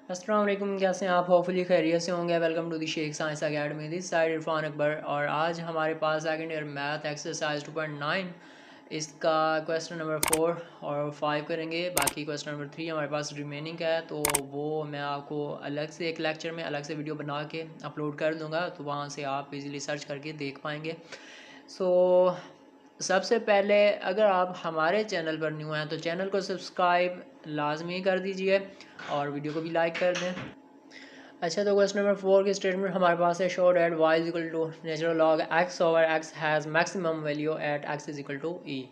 अस्सलाम वालेकुम, कैसे हैं आप? होपफुली खैरियत से होंगे। Welcome to the Sheikh science academy, this side Irfan Akbar. और आज हमारे पास सेकंड ईयर मैथ एक्सरसाइज 2.9 इसका क्वेश्चन नंबर 4 और 5 करेंगे। बाकी क्वेश्चन नंबर 3 हमारे पास रिमेनिंग है, तो वो मैं आपको अलग से एक लेक्चर में अलग से वीडियो बना के अपलोड कर दूँगा, तो वहाँ से आप इजीली सर्च करके देख पाएंगे। सो सबसे पहले अगर आप हमारे चैनल पर न्यू हैं तो चैनल को सब्सक्राइब लाजमी कर दीजिए और वीडियो को भी लाइक कर दें। अच्छा, तो क्वेश्चन नंबर 4 की स्टेटमेंट हमारे पास है, show that y is equal to natural log x over x has maximum value at x is equal to e.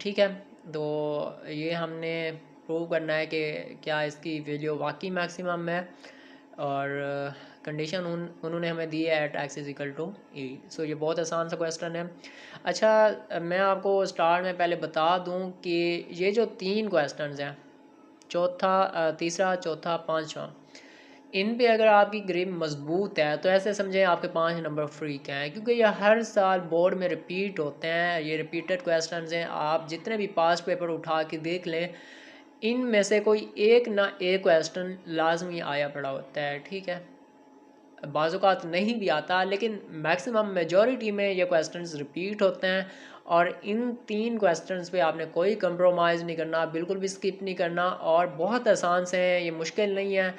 ठीक है, तो ये हमने प्रूव करना है कि क्या इसकी वैल्यू वाकई मैक्सिमम है, और कंडीशन उन्होंने हमें दी है at x is equal to E. So ये बहुत आसान सा क्वेश्चन है। अच्छा, मैं आपको स्टार्ट में पहले बता दूं कि ये जो तीन क्वेश्चंस हैं, तीसरा, चौथा, पाँचवा, इन पे अगर आपकी ग्रिप मजबूत है तो ऐसे समझें आपके 5 नंबर फ्री के हैं, क्योंकि ये हर साल बोर्ड में रिपीट होते हैं। ये रिपीटेड क्वेश्चंस हैं। आप जितने भी पास पेपर उठा के देख लें, इनमें से कोई एक ना एक क्वेश्चन लाजमी आया पड़ा होता है। ठीक है, बाज़ात नहीं भी आता, लेकिन मैक्सिमम मेजॉरिटी में ये क्वेश्चंस रिपीट होते हैं। और इन तीन क्वेश्चंस पे आपने कोई कंप्रोमाइज़ नहीं करना, बिल्कुल भी स्किप नहीं करना, और बहुत आसान से हैं, ये मुश्किल नहीं है।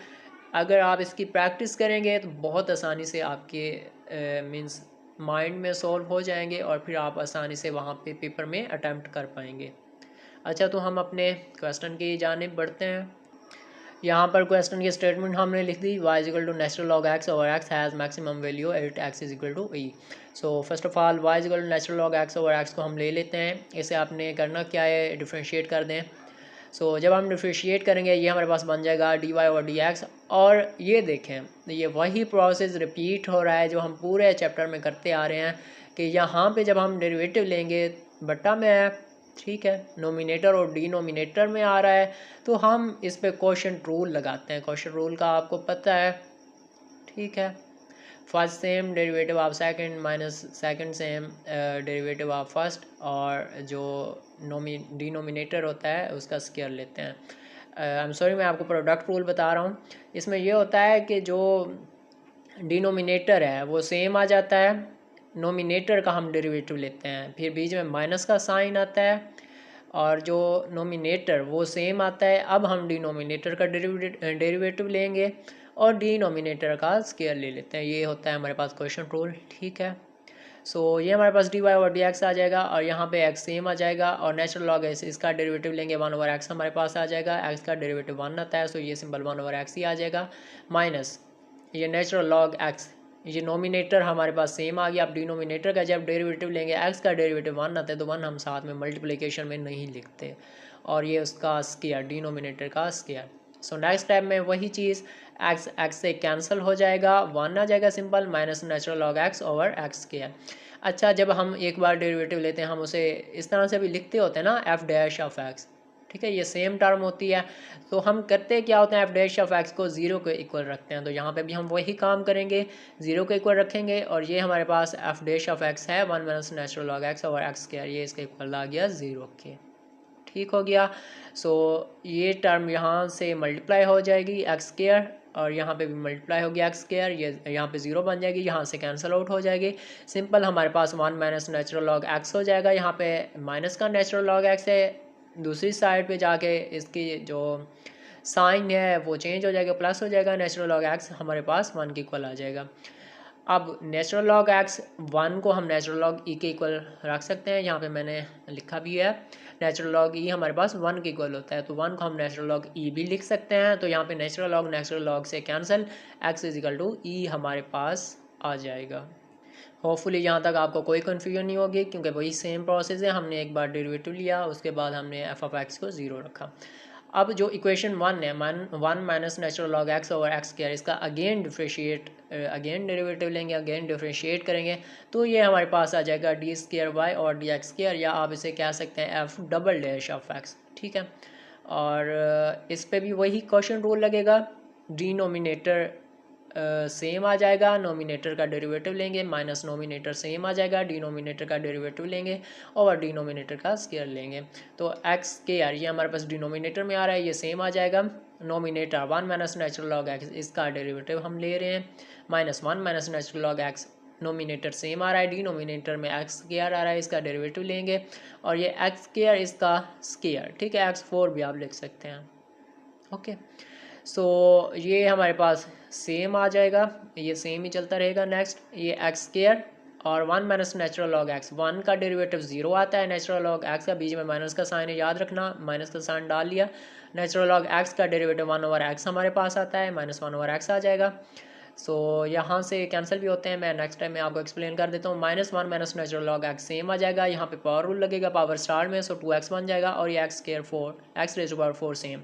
अगर आप इसकी प्रैक्टिस करेंगे तो बहुत आसानी से आपके मींस माइंड में सॉल्व हो जाएंगे और फिर आप आसानी से वहाँ पे पेपर में अटैम्प्ट कर पाएंगे। अच्छा, तो हम अपने क्वेश्चन की जानिब बढ़ते हैं। यहाँ पर क्वेश्चन की स्टेटमेंट हमने लिख दी, y is equal to natural log x over x has maximum value at x is equal to E. So first of all y is equal to natural log x over X को हम ले लेते हैं। इसे आपने करना क्या है, डिफ्रेंशिएट कर दें। सो जब हम डिफ्रेंशिएट करेंगे, ये हमारे पास बन जाएगा D Y over D x. और ये देखें, ये वही प्रोसेस रिपीट हो रहा है जो हम पूरे चैप्टर में करते आ रहे हैं, कि यहाँ पे जब हम डेरिवेटिव लेंगे बट्टा में है, ठीक है, नोमिनेटर और डिनोमिनेटर में आ रहा है, तो हम इस पे क्वोशंट रूल लगाते हैं। क्वोशंट रूल का आपको पता है, ठीक है। First same derivative of second minus second same derivative of first, और जो डिनोमिनेटर होता है उसका स्क्वायर लेते हैं। आई एम सॉरी, मैं आपको प्रोडक्ट रूल बता रहा हूँ। इसमें यह होता है कि जो डिनोमिनेटर है वो सेम आ जाता है, नोमिनेटर का हम डेरिवेटिव लेते हैं, फिर बीच में माइनस का साइन आता है, और जो नोमिनेटर वो सेम आता है। अब हम डिनोमिनेटर का डेरिवेटिव लेंगे और डिनोमिनेटर का स्क्वायर ले लेते हैं। ये होता है हमारे पास क्वेश्चन रूल, ठीक है। सो ये हमारे पास d Y over D x आ जाएगा, और यहाँ पे एक्स सेम आ जाएगा, और नेचुरल लॉग एक्स इसका डेरिवेटिव लेंगे 1 ओवर एक्स हमारे पास आ जाएगा। एक्स का डेरिवेटिव 1 आता है, सो ये सिंपल 1 ओवर एक्स ही आ जाएगा, माइनस ये नेचुरल लॉग एक्स। ये नोमिनेटर हमारे पास सेम आ गया। अब डिनोमिनेटर का जब डेरिवेटिव लेंगे, एक्स का डेरिवेटिव 1 आता है, तो 1 हम साथ में मल्टीप्लिकेशन में नहीं लिखते, और ये उसका स्क्वायर, डिनोमिनेटर का स्क्वायर। सो नेक्स्ट स्टेप में वही चीज़, एक्स एक्स से कैंसिल हो जाएगा, 1 आ जाएगा simple, minus natural log x over x square. अच्छा, जब हम एक बार डेरिवेटिव लेते हैं, हम उसे इस तरह से भी लिखते होते हैं ना, एफ डैश ऑफ एक्स, ठीक है, ये सेम टर्म होती है। तो हम करते क्या होते हैं, एफ डैश ऑफ एक्स को ज़ीरो के इक्वल रखते हैं, तो यहाँ पे भी हम वही काम करेंगे, ज़ीरो के इक्वल रखेंगे, और ये हमारे पास एफ डैश ऑफ एक्स है 1 minus natural log x over x square, ये इसका इक्वल आ गया 0 के, ठीक हो गया। सो ये टर्म यहाँ से मल्टीप्लाई हो जाएगी एक्स स्क्वायर, और यहाँ पे भी मल्टीप्लाई हो गया एक्स स्क्वायर, ये यहाँ पे 0 बन जाएगी, यहाँ से कैंसिल आउट हो जाएगी। सिंपल हमारे पास 1 माइनस नेचुरल लॉग एक्स हो जाएगा। यहाँ पे माइनस का नेचुरल लॉग एक्स है, दूसरी साइड पे जाके इसकी जो साइन है वो चेंज हो जाएगा, प्लस हो जाएगा, नेचुरल लॉग एक्स हमारे पास 1 के इक्वल आ जाएगा। अब नेचुरल लॉग एक्स 1 को हम नेचुरल लॉग ई के इक्वल रख सकते हैं, यहाँ पे मैंने लिखा भी है, नेचुरल लॉग ई हमारे पास 1 के इक्वल होता है, तो 1 को हम नेचुरल लॉग ई भी लिख सकते हैं। तो यहाँ पे नेचुरल लॉग से cancel, x is equal to e हमारे पास आ जाएगा। होपफुली यहाँ तक आपको कोई कन्फ्यूजन नहीं होगी, क्योंकि वही सेम प्रोसेस है। हमने एक बार डेरिवेटिव लिया, उसके बाद हमने एफ ऑफ एक्स को 0 रखा। अब जो इक्वेशन 1 है, 1 minus natural log x over x square, इसका अगेन डिफ्रेंशिएट, अगेन डेरिवेटिव लेंगे, अगेन डिफ्रेंशिएट करेंगे, तो ये हमारे पास आ जाएगा डी स्क्वायर वाई और डी एक्स स्क्वायर, या आप इसे कह सकते हैं F double dash of x, ठीक है। और इस पे भी वही क्वेश्चन रूल लगेगा, डिनोमिनेटर सेम आ जाएगा, नोमिनेटर का डेरिवेटिव लेंगे, माइनस नोमिनेटर सेम आ जाएगा, डिनोमिनेटर का डेरिवेटिव लेंगे और डिनोमिनेटर का स्क्वायर लेंगे। तो एक्स के आर ये हमारे पास डिनोमिनेटर में आ रहा है, ये सेम आ जाएगा। Nominator 1 minus natural log x, इसका डेरिवेटिव हम ले रहे हैं, -1 minus natural log x. Nominator same आ रहा है, डिनोमिनेटर में एक्स स्क्वायर आ रहा है, इसका डेरिवेटिव लेंगे और ये एक्स स्क्वायर इसका स्क्वायर, ठीक है, x4 भी आप लिख सकते हैं। ओके, सो ये हमारे पास सेम आ जाएगा, ये सेम ही चलता रहेगा। नेक्स्ट ये एक्स स्क्वायर और 1 माइनस नेचुरल लॉग एक्स, 1 का डेरिवेटिव 0 आता है, नेचुरल लॉग एक्स का बीच में माइनस का साइन है, याद रखना, माइनस का साइन डाल लिया। नेचुरल लॉग एक्स का डेरिवेटिव 1/x हमारे पास आता है, -1/x आ जाएगा। सो यहाँ से कैंसिल भी होते हैं, मैं नेक्स्ट टाइम में आपको एक्सप्लेन कर देता हूँ। -1 minus natural log x same आ जाएगा, यहाँ पे पावर रूल लगेगा, पावर स्टार में, सो 2x बन जाएगा और ये x raise to power 4 same.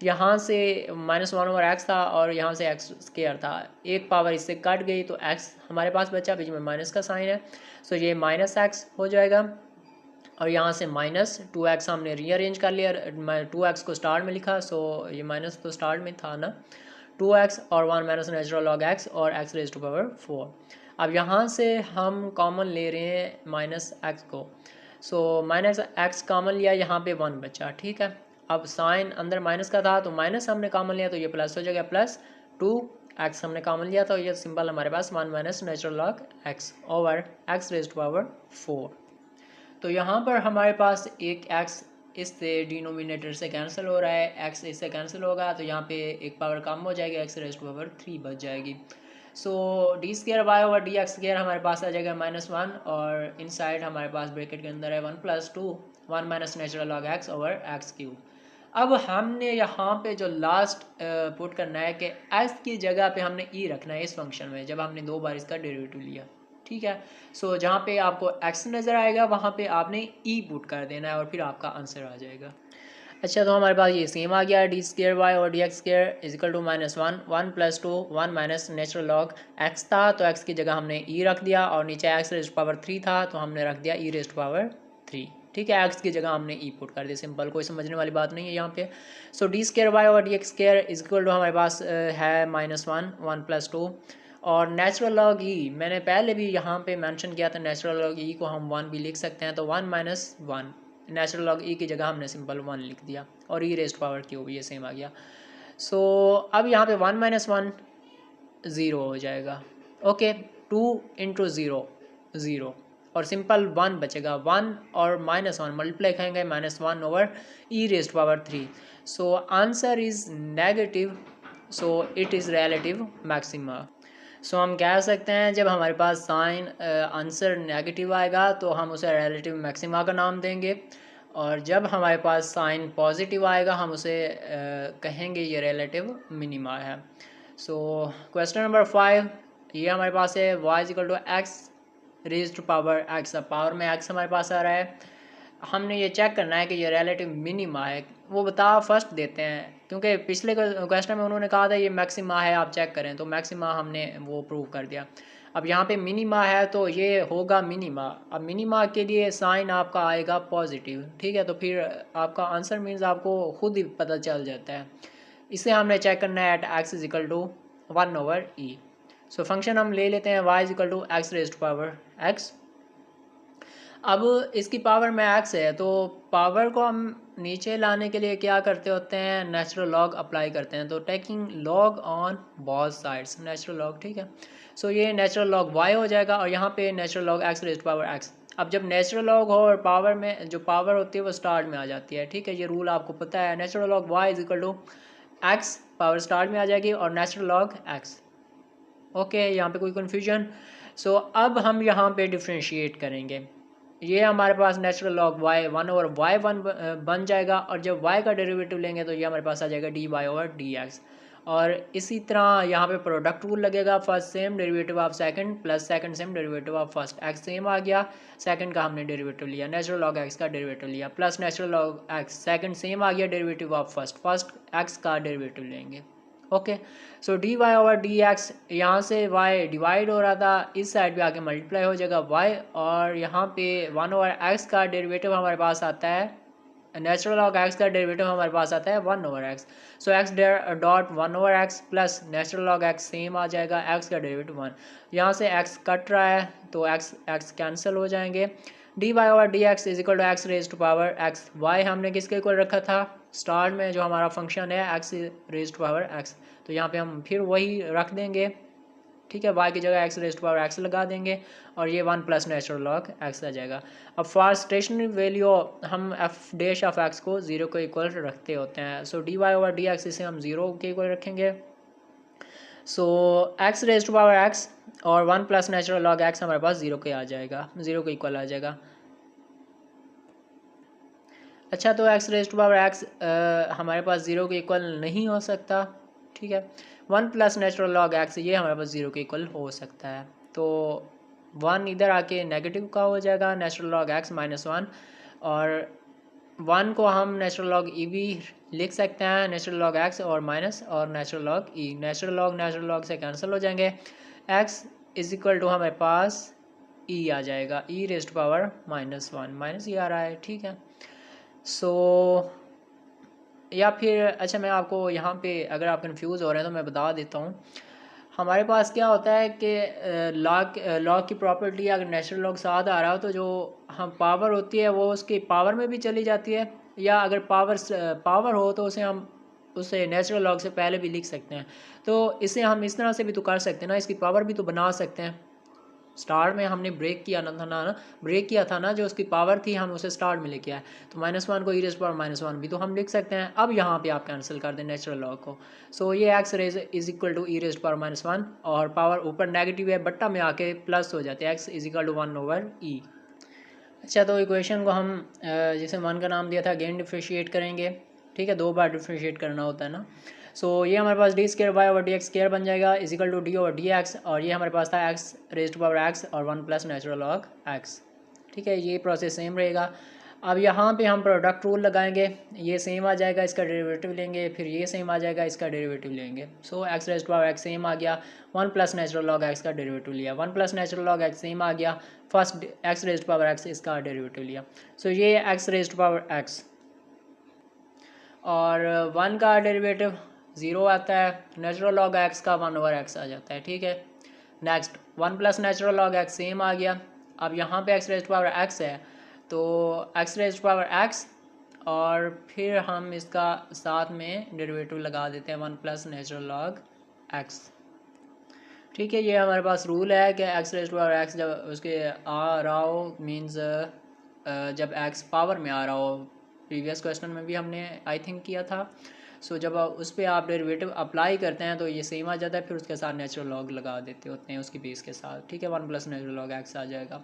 यहाँ से -1/x था और यहाँ से x स्क्वायर था, एक पावर इससे कट गई तो x हमारे पास बचा, बीच में माइनस का साइन है, सो ये -x हो जाएगा और यहाँ से -2x हमने रीअरेंज कर लिया, 2x को स्टार्ट में लिखा, सो ये माइनस तो स्टार्ट में था ना, 2x और 1 माइनस नेचुरल लॉग x और x रेज़ टू पावर 4। अब यहाँ से हम कॉमन ले रहे हैं -x को, सो -x कॉमन लिया, यहाँ पे 1 बचा, ठीक है। अब साइन अंदर माइनस का था तो माइनस हमने कॉमन लिया तो ये प्लस हो जाएगा, +2x हमने कॉमन लिया तो ये सिंपल हमारे पास 1 minus natural log x over x raise to power 4। तो यहाँ पर हमारे पास एक x इससे डिनोमिनेटर से कैंसिल हो रहा है, x इससे कैंसिल होगा तो यहाँ पे एक पावर कम हो जाएगी, x रेज़ टू पावर 3 बच जाएगी। सो d² y ओवर dx² हमारे पास आ जाएगा -1 और इनसाइड हमारे पास ब्रैकेट के अंदर है 1 + 2 1 minus natural log x over x³। अब हमने यहाँ पे जो लास्ट पुट करना है कि x की जगह पे हमने e रखना है इस फंक्शन में, जब हमने 2 बार इसका डेरिवेटिव लिया, ठीक है। सो जहाँ पे आपको x नज़र आएगा वहाँ पे आपने e पुट कर देना है और फिर आपका आंसर आ जाएगा। अच्छा, तो हमारे पास ये सेम आ गया, d² y और dx² is equal to -1 1 + 2 1 minus natural log x था तो x की जगह हमने e रख दिया और नीचे x रेज़ टू पावर 3 था तो हमने रख दिया e रेज़ टू पावर 3, ठीक है। x की जगह हमने e पुट कर दिया, सिंपल, कोई समझने वाली बात नहीं है यहाँ पे। सो d² y और dx² इजिकल टू हमारे पास है -1 1 + 2 और नेचुरल लॉग e मैंने पहले भी यहाँ पे मेंशन किया था, नेचुरल लॉग e को हम 1 भी लिख सकते हैं, तो 1 - 1 नेचुरल लॉग e की जगह हमने सिंपल 1 लिख दिया और e raise to power cube ये सेम आ गया। सो अब यहाँ पे 1 - 1 0 हो जाएगा, ओके, 2 × 0 0 और सिंपल 1 बचेगा, 1 और -1 मल्टीप्लाई करेंगे -1 over e raise to power 3। So answer is negative, so it is relative maxima. सो हम कह सकते हैं जब हमारे पास साइन आंसर नेगेटिव आएगा तो हम उसे रिलेटिव मैक्सिमा का नाम देंगे और जब हमारे पास साइन पॉजिटिव आएगा हम उसे कहेंगे ये रिलेटिव मिनिमा है। सो क्वेश्चन नंबर 5 ये हमारे पास है y = x raise to power x, अब पावर में x हमारे पास आ रहा है, हमने ये चेक करना है कि ये रिलेटिव मिनिमा है, वो बता फर्स्ट देते हैं क्योंकि पिछले क्वेश्चन में उन्होंने कहा था ये मैक्सिमा है, आप चेक करें, तो मैक्सिमा हमने वो प्रूव कर दिया। अब यहाँ पे मिनिमा है तो ये होगा मिनिमा, अब मिनिमा के लिए साइन आपका आएगा पॉजिटिव, ठीक है, तो फिर आपका आंसर मीन्स आपको खुद ही पता चल जाता है। इसे हमने चेक करना है eight x = 1/e। So function हम ले लेते हैं y = x raise to power x। अब इसकी पावर में x है तो पावर को हम नीचे लाने के लिए क्या करते होते हैं, नेचुरल लॉग अप्लाई करते हैं, तो taking log on both sides natural log, ठीक है। सो ये नेचुरल लॉग y हो जाएगा और यहाँ पे natural log x raise to power x। अब जब नेचुरल लॉग हो और पावर में जो पावर होती है वो स्टार्ट में आ जाती है, ठीक है, ये रूल आपको पता है, natural log y = x power start में आ जाएगी और नेचुरल लॉग x, ओके, यहाँ पे कोई कन्फ्यूजन। सो अब हम यहाँ पे डिफ्रेंशिएट करेंगे, ये हमारे पास नेचुरल लॉग y 1/y1 बन जाएगा और जब y का डेरिवेटिव लेंगे तो ये हमारे पास आ जाएगा dy/dx और इसी तरह यहाँ पे प्रोडक्ट रूल लगेगा, first same derivative of second plus second same derivative of first, x same आ गया, सेकंड का हमने डेरिवेटिव लिया, नेचुरल लॉग x का डेरिवेटिव लिया, plus natural log x second same आ गया, डेरिवेटिव ऑफ फर्स्ट x का डेरिवेटिव लेंगे, ओके। सो dy/dx यहाँ से y डिवाइड हो रहा था, इस साइड पे आके मल्टीप्लाई हो जाएगा y और यहाँ पे 1/x का डेरिवेटिव हमारे पास आता है नेचुरल लॉग एक्स का डेरिवेटिव हमारे पास आता है 1/x। So x dot 1/x plus natural log x same आ जाएगा, एक्स का डेरिवेटिव 1। यहाँ से एक्स कट रहा है तो एक्स कैंसिल हो जाएंगे। D Y over D x is equal to x raise to power x. Y हमने किसके इक्वल रखा था स्टार्ट में, जो हमारा फंक्शन है x raise to power x, तो यहाँ पे हम फिर वही रख देंगे, ठीक है। वाई की जगह x raise to power x लगा देंगे और ये 1 प्लस नेचुरल लॉग एक्स आ जाएगा। अब फॉर स्टेशनरी वैल्यू हम एफ डैश ऑफ एक्स को 0 के इक्वल रखते होते हैं। So d Y over D x इसे हम 0 के इक्वल रखेंगे। So x raise to power x और 1 प्लस नेचुरल लॉग एक्स हमारे पास 0 के आ जाएगा, 0 के इक्वल आ जाएगा। अच्छा, तो x raise to power x हमारे पास 0 के इक्वल नहीं हो सकता, ठीक है। 1 प्लस नेचुरल लॉग एक्स ये हमारे पास 0 के इक्वल हो सकता है, तो 1 इधर आके नेगेटिव का हो जाएगा, नेचुरल लॉग एक्स -1, और 1 को हम नेचुरल लॉग ई भी लिख सकते हैं, नेचुरल लॉग एक्स और माइनस और नेचुरल लॉग ई, नेचुरल लॉग से कैंसिल हो जाएंगे। एक्स इज इक्वल टू हमारे पास ई आ जाएगा, e raise to power -1, minus ई आ रहा है, ठीक है। सो या फिर अच्छा, मैं आपको यहाँ पे अगर आप कंफ्यूज हो रहे हैं तो मैं बता देता हूँ। हमारे पास क्या होता है कि लॉग की प्रॉपर्टी अगर नेचुरल लॉग साथ आ रहा हो तो जो हम पावर होती है वो उसकी पावर में भी चली जाती है, या अगर पावर हो तो उसे नेचुरल लॉग से पहले भी लिख सकते हैं। तो इसे हम इस तरह से भी तो कर सकते हैं ना, इसकी पावर भी तो बना सकते हैं। स्टार्ट में हमने ब्रेक किया था ना, जो उसकी पावर थी हम उसे स्टार्ट में लेके आए, तो -1 को ई रेज़ पावर -1 भी तो हम लिख सकते हैं। अब यहाँ पे आप कैंसिल कर दें नेचुरल लॉग को। सो ये x raise is equal to e raise power -1 और पावर ऊपर नेगेटिव है, बट्टा में आके प्लस हो जाते हैं, x is equal to 1/e। अच्छा, तो इक्वेशन को हम जैसे 1 का नाम दिया था अगेन डिफ्रेंशिएट करेंगे, ठीक है, 2 बार डिफ्रेंशिएट करना होता है ना। सो ये हमारे पास d square y over D x square बन जाएगा is equal to d over D x, और ये हमारे पास था x raise to power x और 1 प्लस नेचुरल लॉग एक्स, ठीक है। ये प्रोसेस सेम रहेगा। अब यहाँ पे हम प्रोडक्ट रूल लगाएंगे, ये सेम आ जाएगा, इसका डेरिवेटिव लेंगे, फिर ये सेम आ जाएगा, इसका डेरिवेटिव लेंगे। So x raise to power x same आ गया, 1 प्लस नेचुरल लॉग एक्स का डेरिवेटिव लिया, 1 plus natural log x same आ गया, first x raise to power x इसका डेरिवेटिव लिया। सो ये x raise to power x और 1 का डेरिवेटिव 0 आता है, नेचुरल लॉग एक्स का 1/x आ जाता है, ठीक है। Next 1 plus natural log x same आ गया। अब यहाँ पे x raise to power x है, तो x raise to power x और फिर हम इसका साथ में डेरिवेटिव लगा देते हैं 1 प्लस नेचुरल लॉग एक्स, ठीक है। ये हमारे पास रूल है कि x raise to power x जब उसके आ रहा हो मीन्स जब एक्स पावर में आ रहा हो, प्रीवियस क्वेश्चन में भी हमने आई थिंक किया था। सो जब उस पर आप डेरिवेटिव अप्लाई करते हैं तो ये सेम आ जाता है, फिर उसके साथ नेचुरल लॉग लगा देते होते हैं उसकी बेस के साथ, ठीक है। 1 प्लस नेचुरल लॉग एक्स आ जाएगा।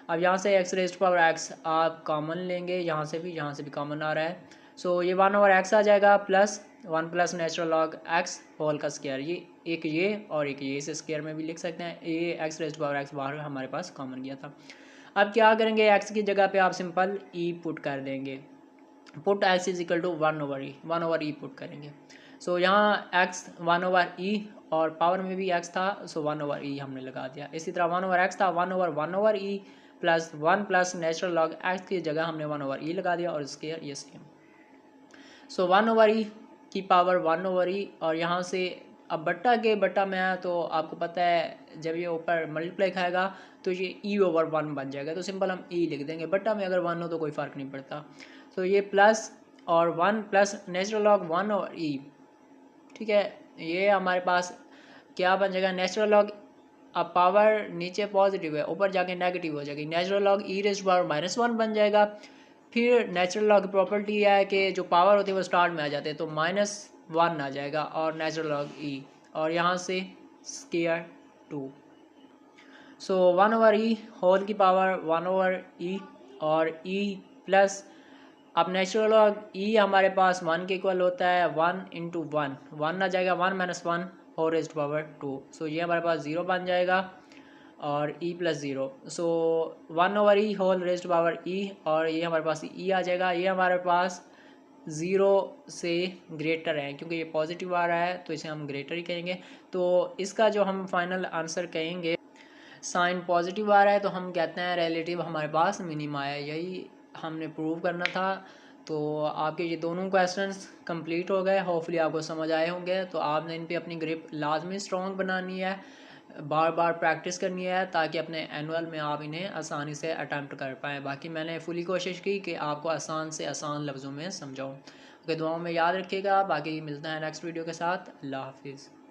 अब यहाँ से x raise to power x आप कॉमन लेंगे, यहाँ से भी कॉमन आ रहा है। सो ये 1/x आ जाएगा plus 1 plus natural log x whole का स्क्वायर, ये और एक ये इसे स्क्वायर में भी लिख सकते हैं। ये x raise to power x बाहर हमारे पास कॉमन गया था। अब क्या करेंगे, एक्स की जगह पे आप सिंपल ई पुट कर देंगे, put x is equal to 1/e put करेंगे। सो यहाँ एक्स 1/e और पावर में भी एक्स था, सो 1/e हमने लगा दिया। इसी तरह 1/x था, 1/1/e plus 1 plus natural log x की जगह हमने 1/e लगा दिया और स्क्वायर ये सेम। सो 1/e की पावर 1/e और यहाँ से अब बट्टा में है, तो आपको पता है जब ये ऊपर मल्टीप्लाई खाएगा तो ये e/1 बन जाएगा, तो सिंपल हम e लिख देंगे, बट्टा में अगर 1 हो तो कोई फ़र्क नहीं पड़ता। तो ये प्लस और 1 प्लस नेचुरल लॉग 1/e, ठीक है। ये हमारे पास क्या बन जाएगा, नेचुरल लॉग, अब पावर नीचे पॉजिटिव है ऊपर जाके नेगेटिव हो जाएगी, natural log e raise to power -1 बन जाएगा। फिर नेचुरल लॉग की प्रॉपर्टी है कि जो पावर होती है वो स्टार्ट में आ जाते हैं, तो -1 आ जाएगा और नेचुरल लॉग ई और यहाँ से स्क्वायर 2। सो 1/e होल की पावर 1/e और e प्लस, अब नेचुरल लॉग e हमारे पास 1 के इक्वल होता है, 1 × 1 आ जाएगा, 1 - 1 whole raised to power 2। So ये हमारे पास 0 बन जाएगा और e plus 0। So 1/e whole raised to power e और ये हमारे पास e आ जाएगा। ये हमारे पास 0 से ग्रेटर है, क्योंकि ये पॉजिटिव आ रहा है तो इसे हम ग्रेटर ही कहेंगे। तो इसका जो हम फाइनल आंसर कहेंगे, साइन पॉजिटिव आ रहा है तो हम कहते हैं रिलेटिव हमारे पास मिनिमा है, यही हमने प्रूव करना था। तो आपके ये दोनों क्वेश्चंस कंप्लीट हो गए, होपफुली आपको समझ आए होंगे। तो आपने इन पे अपनी ग्रिप लाजमी स्ट्रॉन्ग बनानी है, बार बार प्रैक्टिस करनी है, ताकि अपने एनुअल में आप इन्हें आसानी से अटैम्प्ट कर पाएँ। बाकी मैंने फुली कोशिश की कि आपको आसान से आसान लफ्ज़ों में समझाऊँ। ओके, दुआओं में याद रखिएगा। बाकी मिलते हैं नेक्स्ट वीडियो के साथ। अल्लाह हाफिज़।